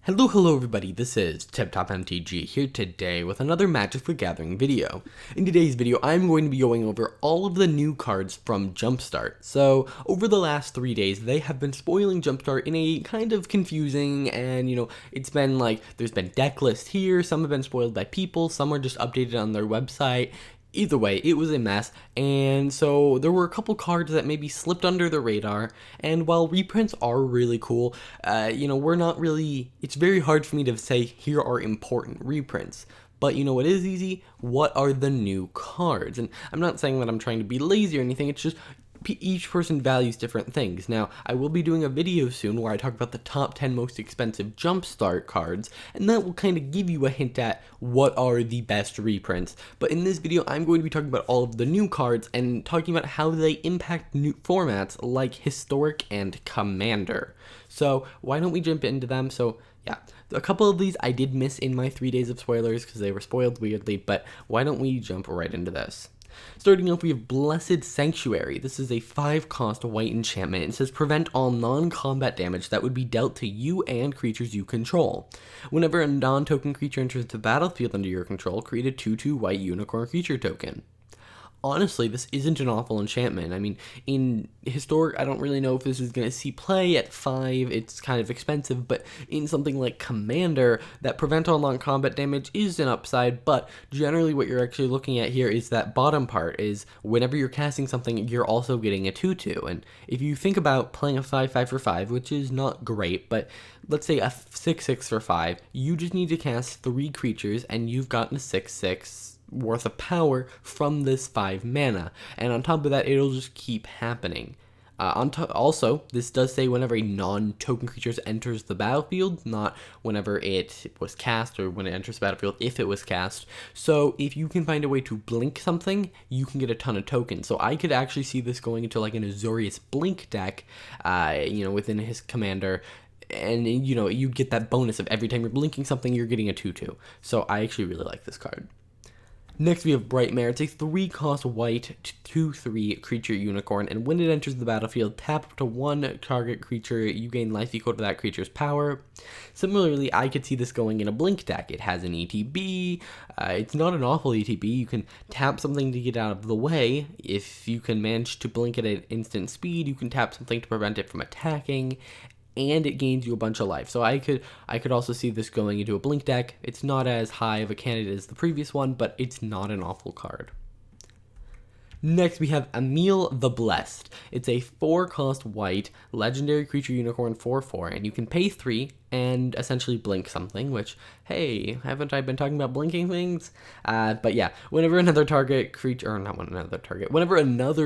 Hello everybody, this is Top MTG here today with another Magic the Gathering video. In today's video, I'm going to be going over all of the new cards from Jumpstart. So, over the last 3 days, they have been spoiling Jumpstart in a kind of confusing and, it's been like, there's been deck lists here, some have been spoiled by people, some are just updated on their website. Either way, it was a mess, and so there were a couple cards that maybe slipped under the radar, and while reprints are really cool, we're not really, it's very hard for me to say, here are important reprints. But you know what is easy? What are the new cards? And I'm not saying that I'm trying to be lazy or anything, it's just each person values different things. Now, I will be doing a video soon where I talk about the top 10 most expensive Jumpstart cards, and that will kind of give you a hint at what are the best reprints. But in this video, I'm going to be talking about all of the new cards and talking about how they impact new formats like Historic and Commander. So, why don't we jump into them? So, yeah, a couple of these I did miss in my 3 days of spoilers because they were spoiled weirdly, but why don't we jump right into this? Starting off, we have Blessed Sanctuary. This is a 5-cost white enchantment. It says prevent all non-combat damage that would be dealt to you and creatures you control. Whenever a non-token creature enters the battlefield under your control, create a 2/2 white unicorn creature token. Honestly, this isn't an awful enchantment. I mean, in Historic, I don't really know if this is going to see play at 5, it's kind of expensive, but in something like Commander, that prevent all non-combat damage is an upside, but generally what you're actually looking at here is that bottom part, is whenever you're casting something, you're also getting a 2/2, and if you think about playing a 5/5 for 5, which is not great, but let's say a 6/6 for 5, you just need to cast 3 creatures, and you've gotten a 6/6 worth of power from this 5 mana, and on top of that it'll just keep happening. Also, this does say whenever a non-token creature enters the battlefield, not whenever it was cast or when it enters the battlefield if it was cast. So if you can find a way to blink something, you can get a ton of tokens. So I could actually see this going into like an Azorius Blink deck, within his commander. And, you get that bonus of every time you're blinking something, you're getting a 2/2. So I actually really like this card. Next, we have Brightmare. It's a 3-cost white 2/3 creature unicorn, and when it enters the battlefield, tap up to 1 target creature. You gain life equal to that creature's power. Similarly, I could see this going in a Blink deck. It has an ETB. It's not an awful ETB. You can tap something to get out of the way. If you can manage to blink it at instant speed, you can tap something to prevent it from attacking, and it gains you a bunch of life. So I could also see this going into a Blink deck. It's not as high of a candidate as the previous one, but it's not an awful card. Next, we have Emil the Blessed. It's a 4-cost white legendary creature unicorn 4/4, and you can pay 3 and essentially blink something, which, hey, haven't I been talking about blinking things? But yeah, whenever another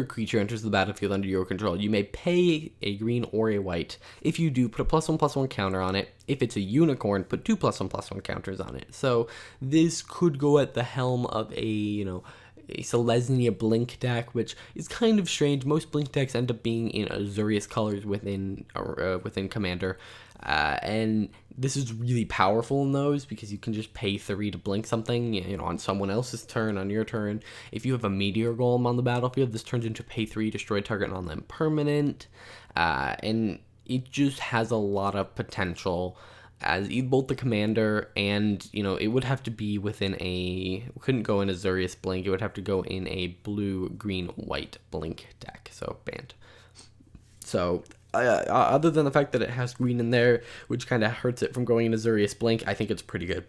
creature enters the battlefield under your control, you may pay a green or a white. If you do, put a +1/+1 counter on it. If it's a unicorn, put 2 +1/+1 counters on it. So this could go at the helm of a Selesnya Blink deck, which is kind of strange. Most Blink decks end up being in Azorius colors within Commander, and this is really powerful in those because you can just pay 3 to blink something, on someone else's turn, on your turn. If you have a Meteor Golem on the battlefield, this turns into pay 3, destroy target non-land permanent, and it just has a lot of potential as both the commander and, it would have to be within couldn't go in a Azorius Blink, it would have to go in a blue, green, white Blink deck, so banned. So, other than the fact that it has green in there, which kind of hurts it from going in Azorius Blink, I think it's pretty good.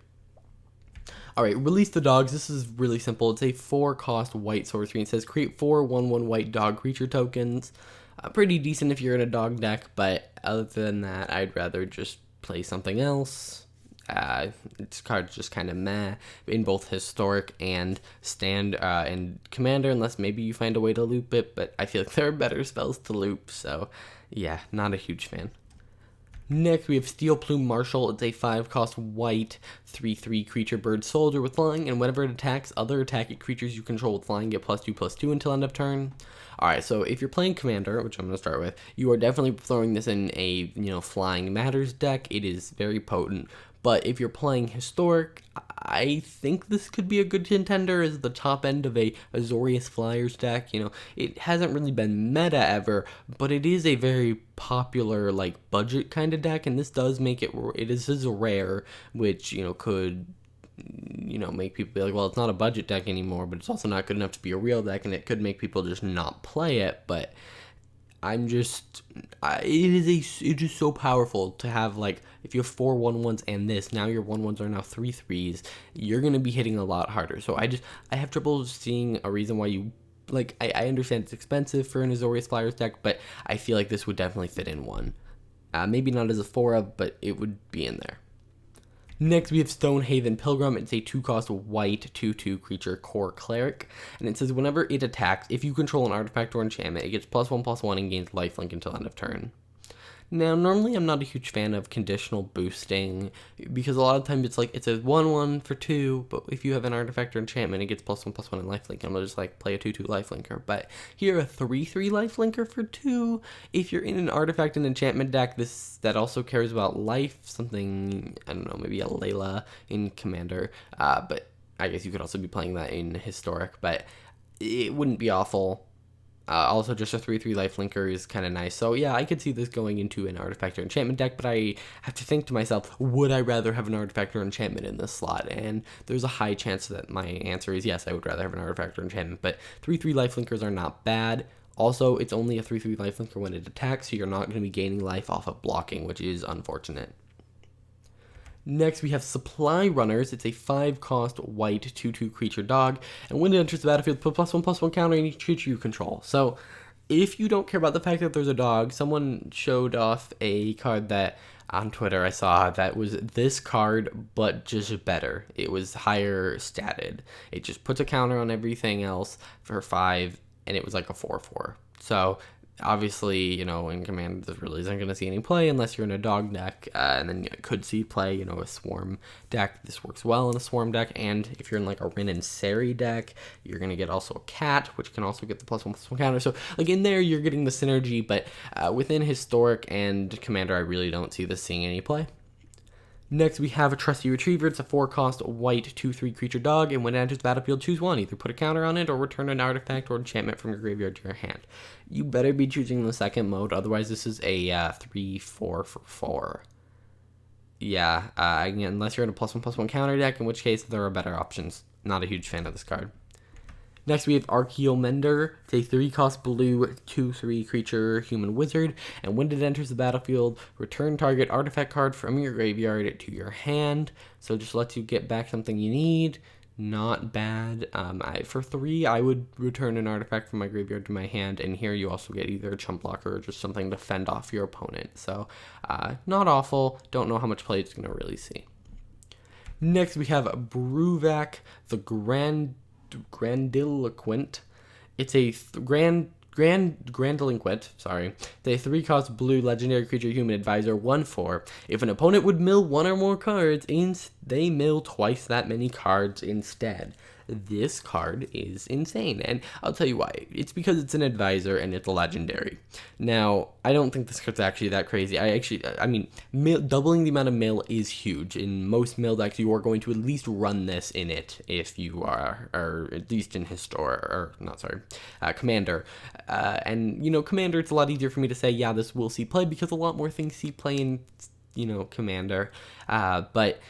Alright, Release the Dogs. This is really simple. It's a 4-cost white sorcery. It says create 4 1/1 white dog creature tokens. Pretty decent if you're in a dog deck, but other than that, I'd rather just play something else. This card's just kind of meh in both Historic and and Commander, unless maybe you find a way to loop it, but I feel like there are better spells to loop, so yeah, not a huge fan. Next, we have Steel Plume Marshal. It's a 5-cost white 3/3 creature bird soldier with flying, and whenever it attacks, other attacking creatures you control with flying get +2/+2 until end of turn. Alright, so if you're playing Commander, which I'm going to start with, you are definitely throwing this in a, Flying Matters deck. It is very potent. But if you're playing Historic, I think this could be a good contender as the top end of a Azorius Flyers deck. It hasn't really been meta ever, but it is a very popular, budget kind of deck, and this does make it is a rare, which, could make people be like, well, it's not a budget deck anymore, but it's also not good enough to be a real deck, and it could make people just not play it. But it is so powerful to have, if you have 4 1/1s and this, now your 1/1s are now 3 3s, you're going to be hitting a lot harder. So I have trouble seeing a reason why you, I understand it's expensive for an Azorius Flyers deck, but I feel like this would definitely fit in one. Maybe not as a 4-of, but it would be in there. Next, we have Stonehaven Pilgrim. It's a 2-cost white 2/2 creature core cleric, and it says whenever it attacks, if you control an artifact or enchantment, it gets +1/+1 and gains lifelink until end of turn. Now, normally I'm not a huge fan of conditional boosting, because a lot of times it's a 1/1 for 2, but if you have an artifact or enchantment, it gets +1/+1 in lifelink, and I'll just play a 2/2 lifelinker. But here, a 3/3 lifelinker for 2, if you're in an artifact and enchantment deck that also cares about life, something, I don't know, maybe a Layla in Commander, but I guess you could also be playing that in Historic, but it wouldn't be awful. Also, just a 3/3 lifelinker is kind of nice. So yeah, I could see this going into an artifact or enchantment deck, but I have to think to myself, would I rather have an artifact or enchantment in this slot? And there's a high chance that my answer is yes, I would rather have an artifact or enchantment, but 3/3 lifelinkers are not bad. Also, it's only a 3/3 lifelinker when it attacks, so you're not going to be gaining life off of blocking, which is unfortunate. Next, we have Supply Runners. It's a 5-cost white 2/2 creature dog, and when it enters the battlefield, put +1/+1 counter on each creature you control. So, if you don't care about the fact that there's a dog, someone showed off a card that on Twitter I saw that was this card, but just better. It was higher statted. It just puts a counter on everything else for 5, and it was like a 4/4. So, obviously, in Commander, this really isn't going to see any play unless you're in a dog deck, and then you could see play, a Swarm deck. This works well in a Swarm deck, and if you're in a Rin and Seri deck, you're going to get also a Cat, which can also get the +1/+1 counter. So, in there, you're getting the synergy, but within Historic and Commander, I really don't see this seeing any play. Next, we have a Trusty Retriever. It's a 4-cost white 2/3 creature dog, and when it enters the battlefield, choose one. Either put a counter on it or return an artifact or enchantment from your graveyard to your hand. You better be choosing the second mode, otherwise this is a 3/4 for 4. Yeah, again, unless you're in a +1/+1 counter deck, in which case there are better options. Not a huge fan of this card. Next, we have Archaeomender. It's a 3-cost blue 2/3 creature human wizard, and when it enters the battlefield, return target artifact card from your graveyard to your hand. So it just lets you get back something you need. Not bad. For 3, I would return an artifact from my graveyard to my hand, and here you also get either a chump blocker or just something to fend off your opponent. So, not awful. Don't know how much play it's going to really see. Next, we have Bruvac, the Grandiloquent. It's a Grandiloquent, sorry. It's a 3-cost blue legendary creature human advisor 1/4. If an opponent would mill 1 or more cards, they mill twice that many cards instead. This card is insane, and I'll tell you why. It's because it's an advisor and it's a legendary. Now, I don't think this card's actually that crazy. Doubling the amount of mill is huge. In most mill decks, you are going to at least run this in it if you are, or at least in Commander. Commander, it's a lot easier for me to say, yeah, this will see play, because a lot more things see play in, Commander. But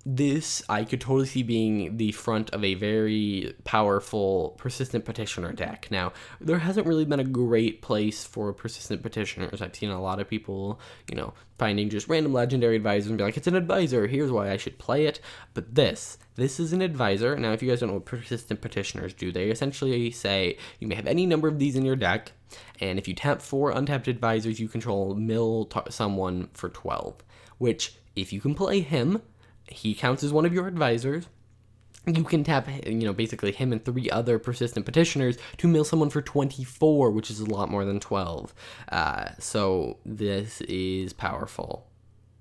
this, I could totally see being the front of a very powerful Persistent Petitioner deck. Now, there hasn't really been a great place for Persistent Petitioners. I've seen a lot of people, finding just random legendary advisors and be like, it's an advisor, here's why I should play it. But this is an advisor. Now, if you guys don't know what Persistent Petitioners do, they essentially say you may have any number of these in your deck, and if you tap 4 untapped advisors, you control mill someone for 12, which, if you can play him, he counts as one of your advisors. You can tap, basically him and 3 other Persistent Petitioners to mill someone for 24, which is a lot more than 12. So this is powerful.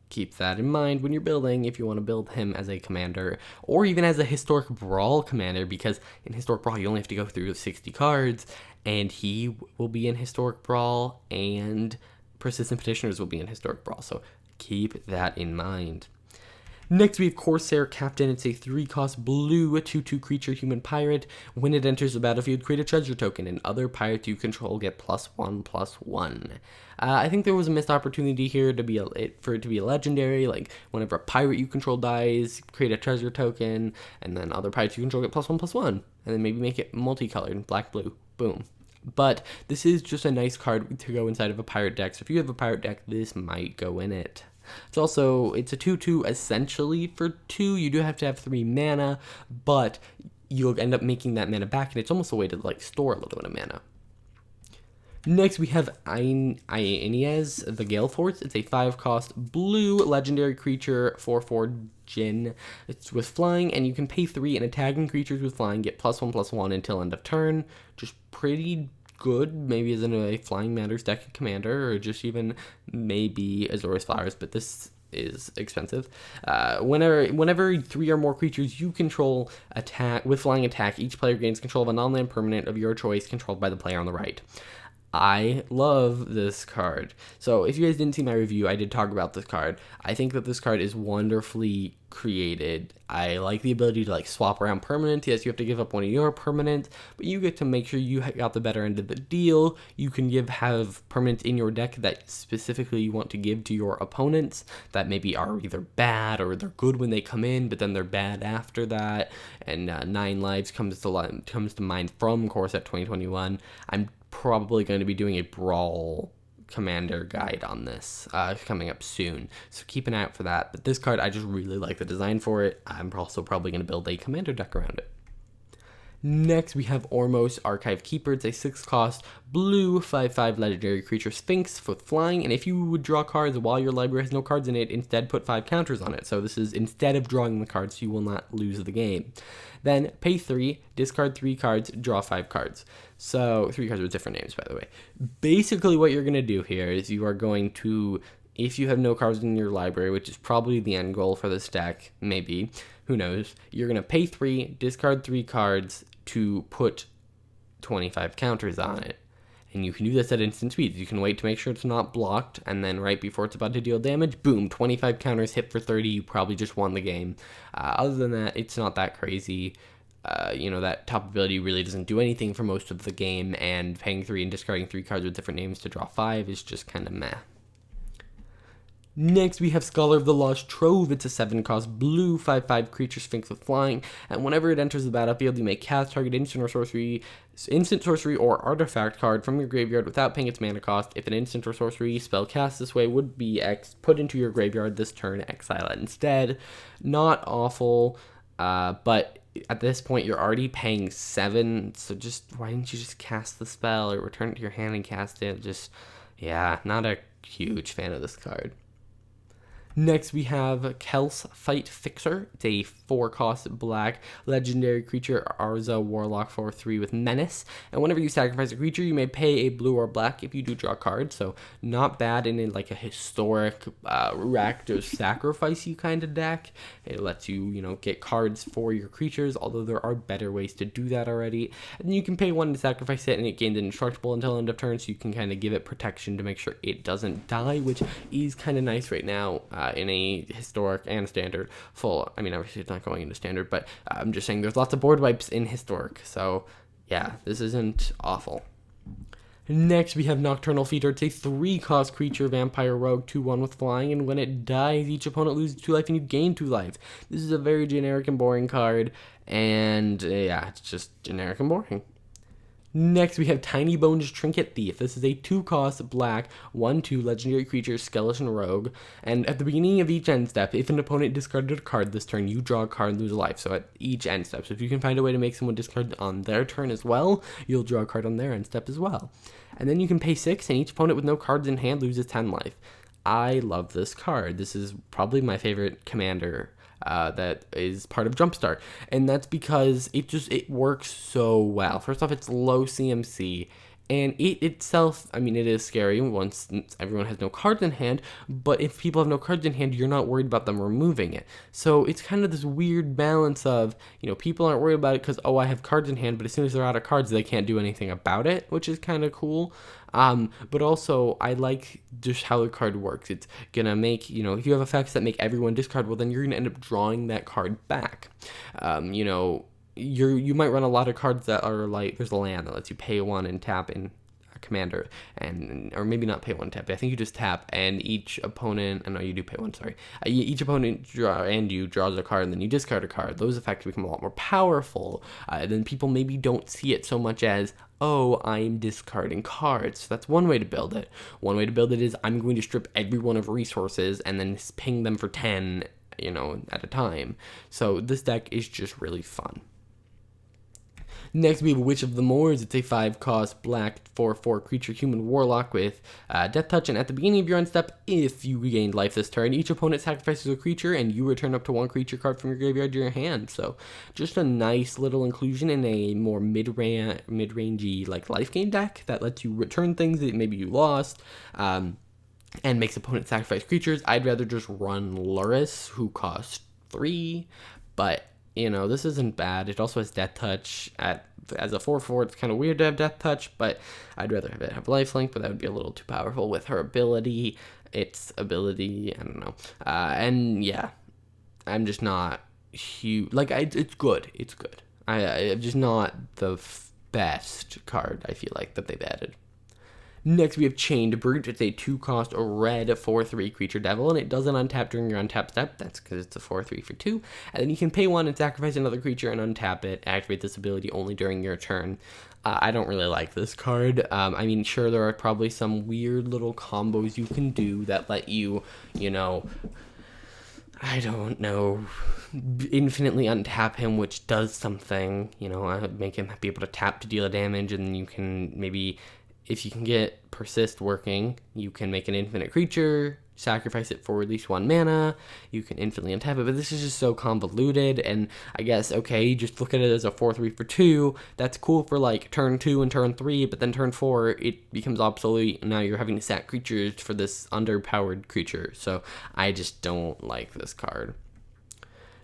keep that in mind when you're building, if you want to build him as a commander or even as a Historic Brawl commander, because in Historic Brawl you only have to go through 60 cards, and he will be in Historic Brawl, and Persistent Petitioners will be in Historic Brawl, so keep that in mind. Next, we have Corsair Captain. It's a 3-cost blue 2/2 creature human pirate. When it enters the battlefield, create a treasure token, and other pirates you control get +1/+1. I think there was a missed opportunity here for it to be a legendary. Like, whenever a pirate you control dies, create a treasure token, and then other pirates you control get +1/+1. And then maybe make it multicolored, black-blue. Boom. But this is just a nice card to go inside of a pirate deck. So if you have a pirate deck, this might go in it. It's a 2/2 essentially for 2. You do have to have 3 mana, but you'll end up making that mana back, and it's almost a way to like store a little bit of mana. Next, we have Aeneas, the Gale Force. It's a 5-cost blue legendary creature, 4/4 Djinn. It's with flying, and you can pay 3, and attacking creatures with flying get +1/+1 until end of turn. Just pretty good, maybe as in a Flying Matters deck commander, or just even maybe Azorius Flowers, but this is expensive. Whenever 3 or more creatures you control attack with flying attack, each player gains control of a non-land permanent of your choice controlled by the player on the right. I love this card. So if you guys didn't see my review, I did talk about this card. I think that this card is wonderfully created. I like the ability to like swap around permanents. Yes, you have to give up one of your permanents, but you get to make sure you got the better end of the deal. You can have permanents in your deck that specifically you want to give to your opponents that maybe are either bad or they're good when they come in, but then they're bad after that. And 9 lives comes to mind from Core Set 2021. I'm probably going to be doing a Brawl commander guide on this coming up soon, so keep an eye out for that. But this card, I just really like the design for it. I'm also probably going to build a commander deck around it. Next, we have Ormos Archive Keeper. It's a 6-cost blue 5/5 legendary creature Sphinx with flying, and if you would draw cards while your library has no cards in it, instead put 5 counters on it. So this is instead of drawing the cards, you will not lose the game. Then pay 3, discard 3 cards, draw 5 cards. So 3 cards with different names, by the way. Basically what you're going to do here is you are going to, if you have no cards in your library, which is probably the end goal for this deck, maybe, who knows, you're going to pay 3, discard 3 cards to put 25 counters on it. And you can do this at instant speed. You can wait to make sure it's not blocked, and then right before it's about to deal damage, boom, 25 counters hit for 30, you probably just won the game. Other than that, it's not that crazy. That top ability really doesn't do anything for most of the game, and paying 3 and discarding 3 cards with different names to draw 5 is just kind of meh. Next, we have Scholar of the Lost Trove. It's a 7-cost blue 5/5 creature Sphinx with flying, and whenever it enters the battlefield, you may cast target instant, sorcery, or artifact card from your graveyard without paying its mana cost. If an instant or sorcery spell cast this way would be put into your graveyard this turn, exile it instead. Not awful, but at this point, you're already paying 7, so why didn't you just cast the spell or return it to your hand and cast it? Not a huge fan of this card. Next, we have Kels Fight Fixer. It's a 4-cost black legendary creature, Arza Warlock 4/3 with Menace. And whenever you sacrifice a creature, you may pay a blue or black if you do draw cards. So not bad in a historic Rakdos sacrifice-y kind of deck. It lets you, get cards for your creatures, although there are better ways to do that already. And you can pay 1 to sacrifice it, and it gains indestructible until end of turn, so you can kind of give it protection to make sure it doesn't die, which is kind of nice right now. In a historic and standard obviously it's not going into standard, but I'm just saying there's lots of board wipes in historic, so yeah, this isn't awful. Next, we have Nocturnal Feeder. It's a 3-cost creature, Vampire Rogue, 2/1 with flying, and when it dies, each opponent loses 2 life and you gain 2 life. This is a very generic and boring card, and it's just generic and boring. Next, we have Tiny Bones Trinket Thief. This is a 2-cost black 1/2 legendary creature, Skeleton Rogue. And at the beginning of each end step, if an opponent discarded a card this turn, you draw a card and lose a life. So at each end step. So if you can find a way to make someone discard on their turn as well, you'll draw a card on their end step as well. And then you can pay 6, and each opponent with no cards in hand loses 10 life. I love this card. This is probably my favorite commander that is part of Jumpstart, and that's because it works so well. First off, it's low CMC, And it itself, I mean, it is scary once everyone has no cards in hand, but if people have no cards in hand, you're not worried about them removing it. So it's kind of this weird balance of, people aren't worried about it because, oh, I have cards in hand, but as soon as they're out of cards, they can't do anything about it, which is kind of cool. But also, I like just how the card works. It's gonna make, if you have effects that make everyone discard, well, then you're gonna end up drawing that card back. You might run a lot of cards that are like, there's a land that lets you pay one and tap in a commander, or maybe not pay one tap. I think you just tap, and each opponent, I know you do pay one, sorry. Each opponent draws a card, and then you discard a card. Those effects become a lot more powerful. Then people maybe don't see it so much as, oh, I'm discarding cards. So that's one way to build it. One way to build it is, I'm going to strip everyone of resources and then ping them for 10, at a time. So this deck is just really fun. Next, we have Witch of the Moors. It's a 5-cost black 4/4 creature human warlock with Death Touch, and at the beginning of your end step, if you regained life this turn, each opponent sacrifices a creature, and you return up to one creature card from your graveyard to your hand. So, just a nice little inclusion in a more mid-rangey like life gain deck that lets you return things that maybe you lost. And makes opponents sacrifice creatures. I'd rather just run Luris, who costs 3, but this isn't bad. It also has Death Touch. As a 4/4, it's kind of weird to have Death Touch, but I'd rather have it have Lifelink, but that would be a little too powerful with her ability. Its ability, I don't know. And yeah, I'm just not huge. Like, it's good. It's good. I'm just not the best card, I feel like, that they've added. Next, we have Chained Brute. It's a 2-cost red 4/3 creature devil, and it doesn't untap during your untap step. That's because it's a 4/3 for 2. And then you can pay 1 and sacrifice another creature and untap it. Activate this ability only during your turn. I don't really like this card. I mean, sure, there are probably some weird little combos you can do that let you, I don't know, infinitely untap him, which does something, make him be able to tap to deal damage, and you can maybe, if you can get Persist working, you can make an infinite creature, sacrifice it for at least 1 mana, you can infinitely untap it, but this is just so convoluted, and I guess, okay, just look at it as a 4/3 for 2, that's cool for like turn 2 and turn 3, but then turn 4, it becomes obsolete, and now you're having to sack creatures for this underpowered creature, so I just don't like this card.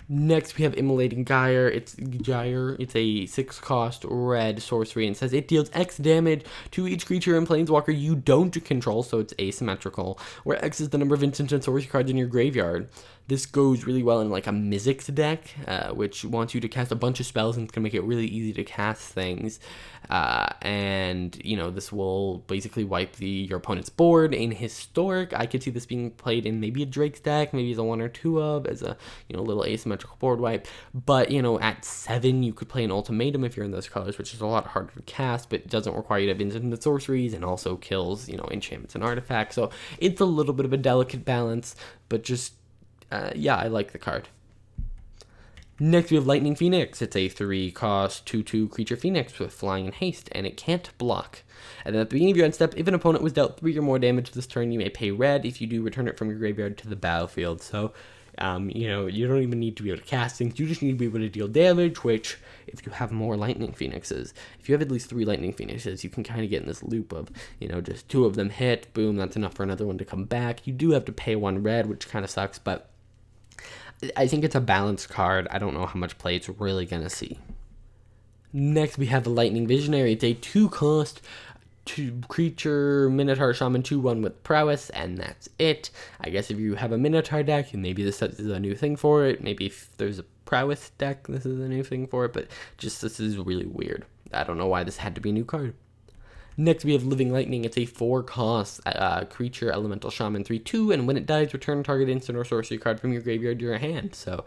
Next, we have Immolating Gyre. It's a 6-cost red sorcery, and says it deals X damage to each creature and planeswalker you don't control, so it's asymmetrical, where X is the number of instant and sorcery cards in your graveyard. This goes really well in like a Mizzix deck, which wants you to cast a bunch of spells and it's going to make it really easy to cast things. And this will basically wipe your opponent's board. In Historic, I could see this being played in maybe a Drake's deck, maybe as a 1 or 2 of, as a little asymmetrical board wipe. But at 7, you could play an Ultimatum if you're in those colors, which is a lot harder to cast, but doesn't require you to have instant sorceries and also kills enchantments and artifacts. So it's a little bit of a delicate balance, but just I like the card. Next, we have Lightning Phoenix. It's a 3-cost 2/2 creature phoenix with flying and haste, and it can't block. And then at the beginning of your end step, if an opponent was dealt 3 or more damage this turn, you may pay red. If you do, return it from your graveyard to the battlefield. So, you don't even need to be able to cast things. You just need to be able to deal damage, which, if you have more Lightning Phoenixes, if you have at least 3 Lightning Phoenixes, you can kind of get in this loop of, just 2 of them hit, boom, that's enough for another one to come back. You do have to pay 1 red, which kind of sucks, but I think it's a balanced card. I don't know how much play it's really going to see. Next, we have the Lightning Visionary. It's a 2-cost creature Minotaur Shaman 2/1 with prowess, and that's it. I guess if you have a Minotaur deck, maybe this is a new thing for it. Maybe if there's a prowess deck, this is a new thing for it, but just this is really weird. I don't know why this had to be a new card. Next, we have Living Lightning. It's a 4-cost creature elemental shaman 3/2, and when it dies, return target instant or sorcery card from your graveyard to your hand. So,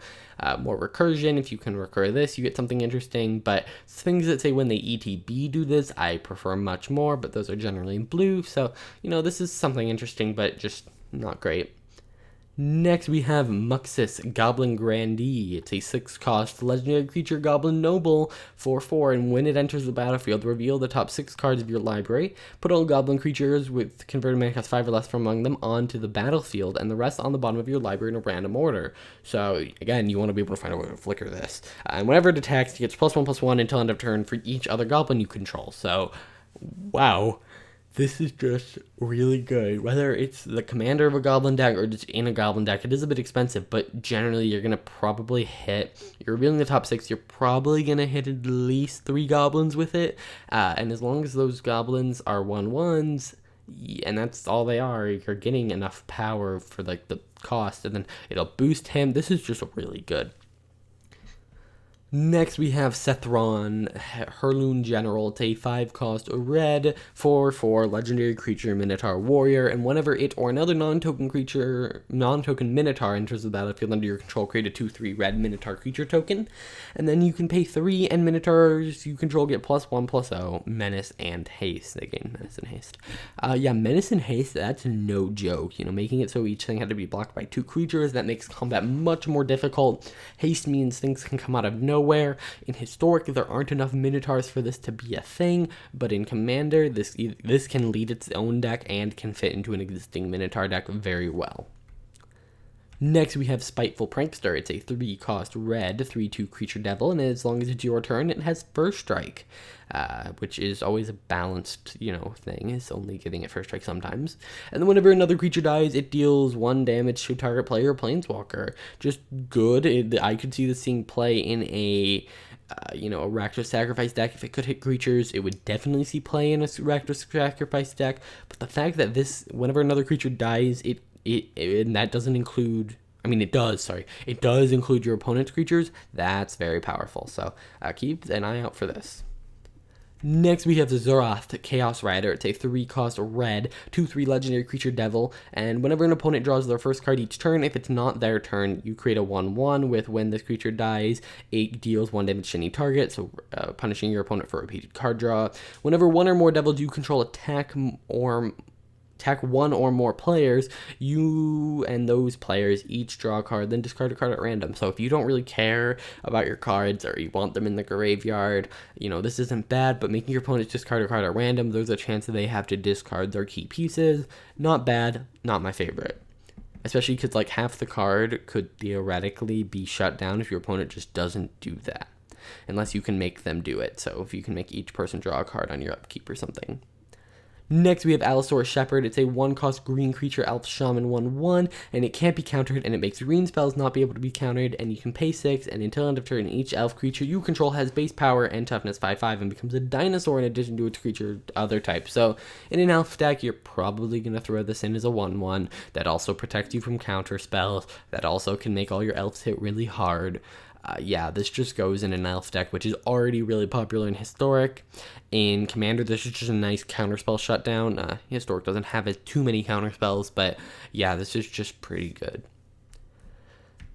more recursion. If you can recur this, you get something interesting, but things that say when they ETB do this, I prefer much more, but those are generally in blue, so, this is something interesting, but just not great. Next, we have Muxus, Goblin Grandee. It's a 6-cost legendary creature Goblin Noble 4/4, and when it enters the battlefield, reveal the top 6 cards of your library, put all Goblin creatures with converted mana cost 5 or less from among them onto the battlefield, and the rest on the bottom of your library in a random order. So, again, you want to be able to find a way to flicker this. And whenever it attacks, it gets +1/+1 until end of turn for each other Goblin you control. So, Wow. This is just really good. Whether it's the commander of a goblin deck or just in a goblin deck, it is a bit expensive, but generally you're going to probably hit, you're revealing the top 6, you're probably going to hit at least 3 goblins with it. And as long as those goblins are 1/1s, and that's all they are, you're getting enough power for like the cost, and then it'll boost him. This is just really good. Next, we have Sethron, Heirloom General. It's a 5-cost red 4/4 legendary creature Minotaur Warrior, and whenever it or another non-token Minotaur enters the battlefield under your control, create a 2/3 red Minotaur creature token, and then you can pay 3, and Minotaurs you control get +1/+0, Menace and Haste. They gain Menace and Haste. Yeah, Menace and Haste, that's no joke. You know, making it so each thing had to be blocked by 2 creatures, that makes combat much more difficult. Haste means things can come out of nowhere. In Historic, there aren't enough Minotaurs for this to be a thing, but in Commander, this can lead its own deck and can fit into an existing Minotaur deck very well. Next, we have Spiteful Prankster. It's a 3-cost red 3/2 creature devil, and as long as it's your turn, it has First Strike, which is always a balanced, thing. It's only giving it First Strike sometimes. And then whenever another creature dies, it deals 1 damage to target player or planeswalker. Just good. I could see this seeing play in a Rakdos Sacrifice deck. If it could hit creatures, it would definitely see play in a Rakdos Sacrifice deck. But the fact that whenever another creature dies, and that doesn't include, it does include your opponent's creatures. That's very powerful. So keep an eye out for this. Next, we have the Zoroth Chaos Rider. It's a 3-cost red 2/3 legendary creature devil, and whenever an opponent draws their first card each turn, if it's not their turn, you create a 1/1 with when this creature dies, it deals 1 damage to any target, so punishing your opponent for repeated card draw. Whenever 1 or more devils you control attack 1 or more players, you and those players each draw a card, then discard a card at random. So if you don't really care about your cards or you want them in the graveyard, this isn't bad, but making your opponents discard a card at random, there's a chance that they have to discard their key pieces. Not bad, not my favorite. Especially because like half the card could theoretically be shut down if your opponent just doesn't do that. Unless you can make them do it. So if you can make each person draw a card on your upkeep or something. Next, we have Allosaurus Shepherd. It's a 1-cost green creature elf shaman 1/1, and it can't be countered, and it makes green spells not be able to be countered, and you can pay 6, and until end of turn, each elf creature you control has base power and toughness 5/5 and becomes a dinosaur in addition to its creature other type. So in an elf deck, you're probably going to throw this in as a 1/1 that also protects you from counter spells, that also can make all your elves hit really hard. This just goes in an elf deck, which is already really popular in Historic. In Commander, this is just a nice counterspell shutdown. Historic doesn't have too many counterspells, but this is just pretty good.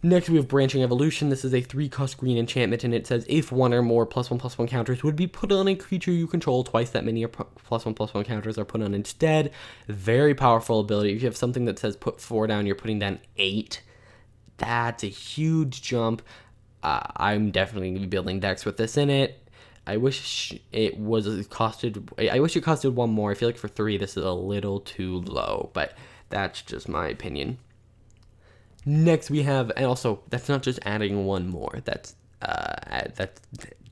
Next, we have Branching Evolution. This is a 3-cost green enchantment, and it says if 1 or more +1/+1 counters would be put on a creature you control, twice that many +1/+1 counters are put on instead. Very powerful ability. If you have something that says put 4 down, you're putting down 8. That's a huge jump. I'm definitely going to be building decks with this in it. I wish it costed 1 more. I feel like for 3, this is a little too low, but that's just my opinion. Next, we have, and also, that's not just adding 1 more. That's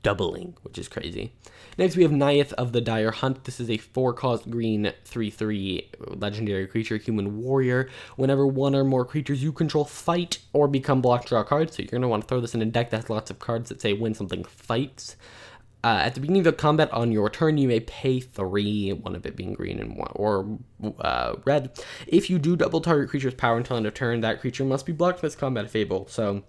doubling, which is crazy. Next, we have Naiath of the Dire Hunt. This is a 4-cost green 3/3 legendary creature, human warrior. Whenever 1 or more creatures you control fight or become blocked, draw cards. So you're going to want to throw this in a deck that has lots of cards that say when something fights. At the beginning of the combat on your turn, you may pay 3, one of it being green and or red. If you do double target creature's power until end of turn, that creature must be blocked with combat fable. So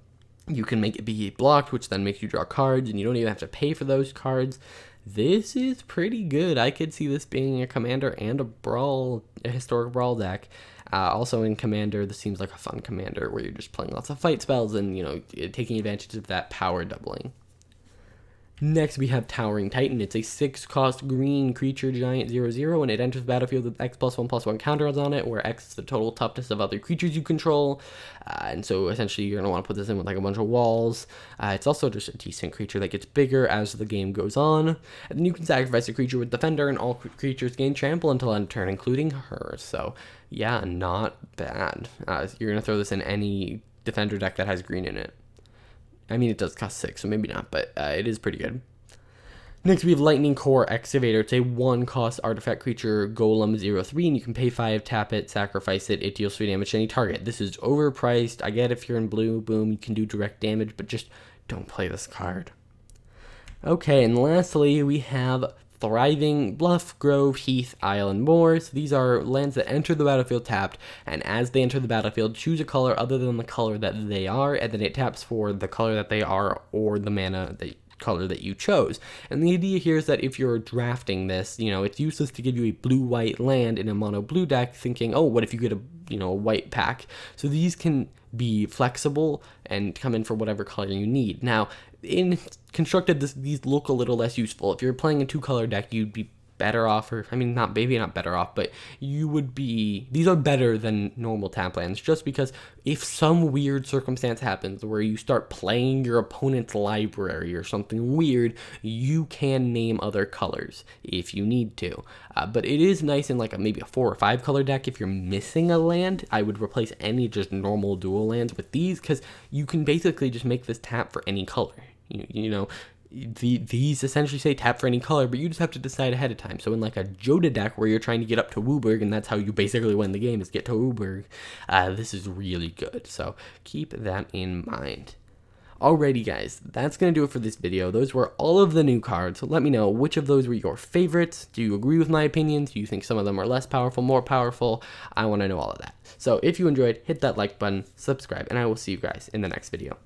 you can make it be blocked, which then makes you draw cards, and you don't even have to pay for those cards. This is pretty good. I could see this being a Commander and a Historic Brawl deck. Also in Commander, this seems like a fun Commander where you're just playing lots of fight spells and, taking advantage of that power doubling. Next, we have Towering Titan. It's a 6-cost green creature giant 0/0, and it enters the battlefield with X +1/+1 counters on it, where X is the total toughness of other creatures you control. And so essentially, you're going to want to put this in with like a bunch of walls. It's also just a decent creature that gets bigger as the game goes on. And then you can sacrifice a creature with Defender, and all creatures gain trample until end of turn, including her. So not bad. You're going to throw this in any Defender deck that has green in it. It does cost 6, so maybe not, but it is pretty good. Next, we have Lightning Core Excavator. It's a 1-cost artifact creature, Golem 0/3, and you can pay 5, tap it, sacrifice it. It deals 3 damage to any target. This is overpriced. I get if you're in blue, boom, you can do direct damage, but just don't play this card. Okay, and lastly, we have Thriving, Bluff, Grove, Heath, Isle, and more. So these are lands that enter the battlefield tapped, and as they enter the battlefield, choose a color other than the color that they are, and then it taps for the color that they are or the mana color that you chose. And the idea here is that if you're drafting this, it's useless to give you a blue-white land in a mono-blue deck thinking, oh, what if you get a white pack? So these can be flexible and come in for whatever color you need. Now, in constructed, these look a little less useful. If you're playing a 2-color deck, you'd be better off, or not better off, but you would be, these are better than normal tap lands, just because if some weird circumstance happens where you start playing your opponent's library or something weird, you can name other colors if you need to. But it is nice in like maybe a 4 or 5 color deck. If you're missing a land, I would replace any just normal dual lands with these, because you can basically just make this tap for any color. These essentially say tap for any color, but you just have to decide ahead of time. So in like a Joda deck where you're trying to get up to Wooburg, and that's how you basically win the game, is get to Wooburg, this is really good. So keep that in mind. Alrighty guys, that's going to do it for this video. Those were all of the new cards. So let me know which of those were your favorites. Do you agree with my opinions? Do you think some of them are less powerful, more powerful? I want to know all of that. So if you enjoyed, hit that like button, subscribe, and I will see you guys in the next video.